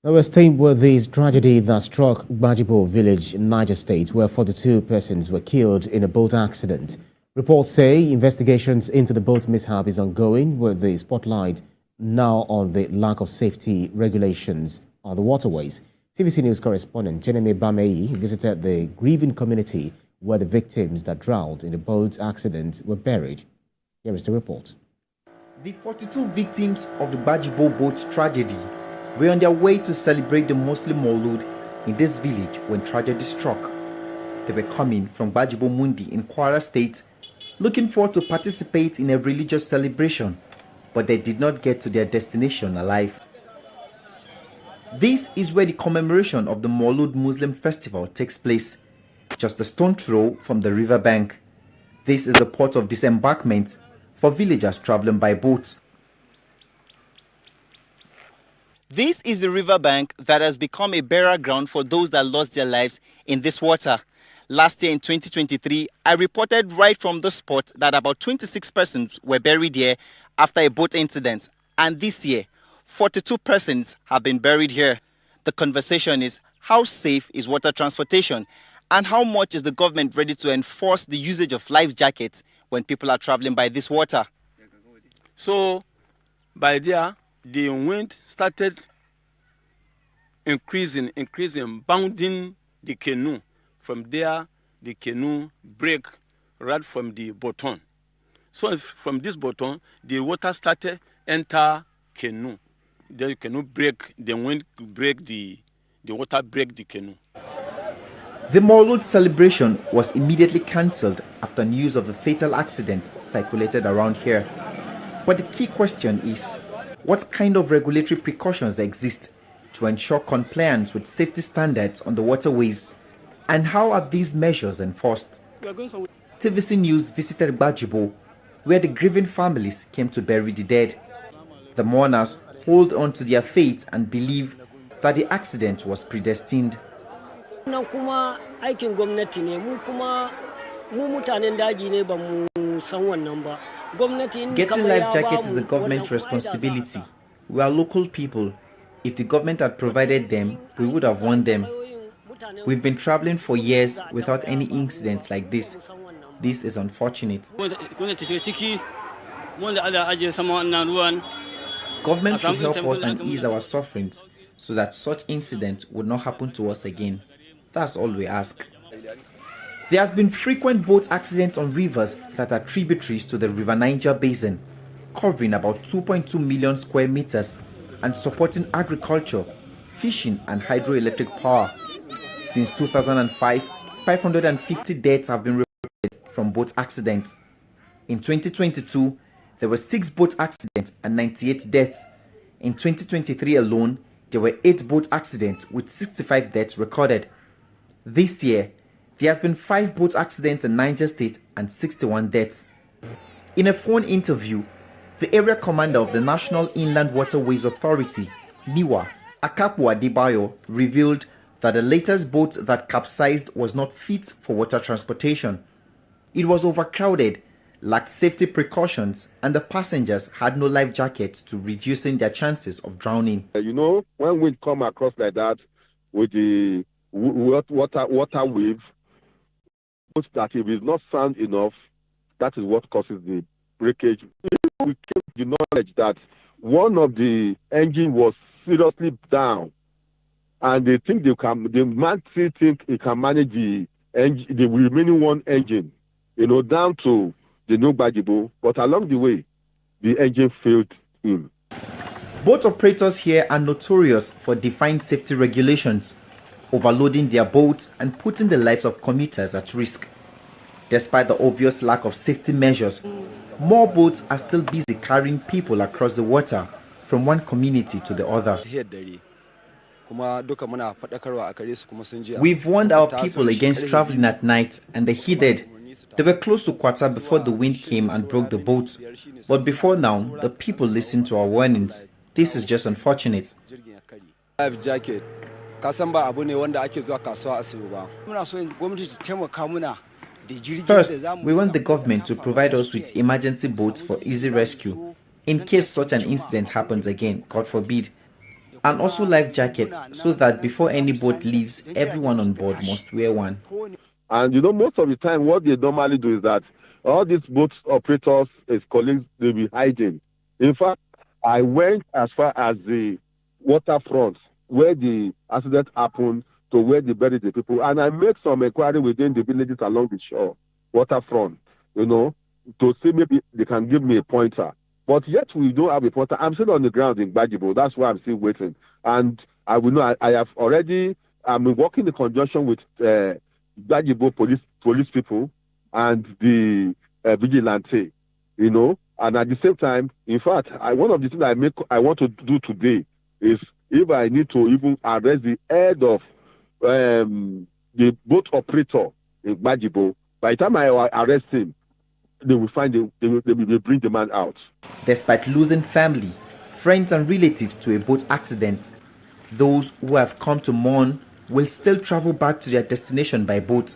Now we're staying with this tragedy that struck Gbajibo village in Niger State, where 42 persons were killed in a boat accident. Reports say investigations into the boat mishap is ongoing, with the spotlight now on the lack of safety regulations on the waterways. TVC News correspondent Jeneme Bamei visited the grieving community where the victims that drowned in the boat accident were buried. Here is the report. The 42 victims of the Gbajibo boat tragedy were on their way to celebrate the Muslim Maulud in this village when tragedy struck. They were coming from Gbajibo Mundi in Kwara State, looking forward to participate in a religious celebration, but they did not get to their destination alive. This is where the commemoration of the Maulud Muslim festival takes place, just a stone throw from the riverbank. This is the port of disembarkment for villagers traveling by boat. This is the riverbank that has become a burial ground for those that lost their lives in this water. Last year in 2023, I reported right from the spot that about 26 persons were buried here after a boat incident. And this year, 42 persons have been buried here. The conversation is, how safe is water transportation? And how much is the government ready to enforce the usage of life jackets when people are traveling by this water? So, by there, the wind started increasing, bounding the canoe. From there, the canoe break right from the bottom. So from this bottom, the water started enter canoe. The canoe break, the wind break the water break the canoe. The Maulud celebration was immediately cancelled after news of the fatal accident circulated around here. But the key question is, what kind of regulatory precautions exist to ensure compliance with safety standards on the waterways, and how are these measures enforced? TVC News visited Gbajibo, where the grieving families came to bury the dead. The mourners hold on to their faith and believe that the accident was predestined. Getting life jackets is the government's responsibility. We are local people. If the government had provided them, we would have won them. We've been traveling for years without any incidents like this. This is unfortunate. Government should help us and ease our sufferings so that such incidents would not happen to us again. That's all we ask. There has been frequent boat accidents on rivers that are tributaries to the River Niger basin, covering about 2.2 million square meters and supporting agriculture, fishing and hydroelectric power. Since 2005, 550 deaths have been reported from boat accidents. In 2022, there were 6 boat accidents and 98 deaths. In 2023 alone, there were 8 boat accidents with 65 deaths recorded. This year, there has been 5 boat accidents in Niger State and 61 deaths. In a phone interview, the area commander of the National Inland Waterways Authority, NIWA, Akapu Adebayo, revealed that the latest boat that capsized was not fit for water transportation. It was overcrowded, lacked safety precautions, and the passengers had no life jackets to reducing their chances of drowning. You know, when we come across like that with the water wave, that if it's not sound enough, that is what causes the breakage. We came to the knowledge that one of the engine was seriously down, and they think they might still think it can manage the remaining one engine, down to the new Gbajibo, but along the way, the engine failed him. Boat operators here are notorious for defying safety regulations, overloading their boats and putting the lives of commuters at risk. Despite the obvious lack of safety measures, more boats are still busy carrying people across the water from one community to the other. We've warned our people against traveling at night, and they heeded. They were close to Kwata before the wind came and broke the boats. But before now, the people listened to our warnings. This is just unfortunate. Life jacket. First, we want the government to provide us with emergency boats for easy rescue in case such an incident happens again, God forbid. and also life jackets, so that before any boat leaves, everyone on board must wear one. And most of the time, what they normally do is that all these boat operators, as colleagues, they'll be hiding. In fact, I went as far as the waterfront where the accident happened to where they buried the people, and I made some inquiry within the villages along the shore, waterfront, to see maybe they can give me a pointer. But yet we don't have a pointer. I'm still on the ground in Gbajibo. That's why I'm still waiting. And I will know. I have already. I'm working in conjunction with Gbajibo police people and the vigilante. And at the same time, in fact, one of the things I want to do today is if I need to even arrest the head of the boat operator in Gbajibo, by the time I arrest him, they will bring the man out. Despite losing family, friends and relatives to a boat accident, those who have come to mourn will still travel back to their destination by boat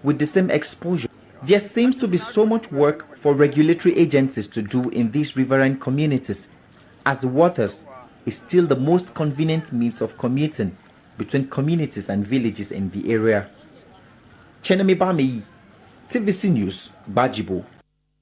with the same exposure. There seems to be so much work for regulatory agencies to do in these riverine communities, as the waters is still the most convenient means of commuting between communities and villages in the area. Chenemi Bameyi, TVC News, Gbajibo.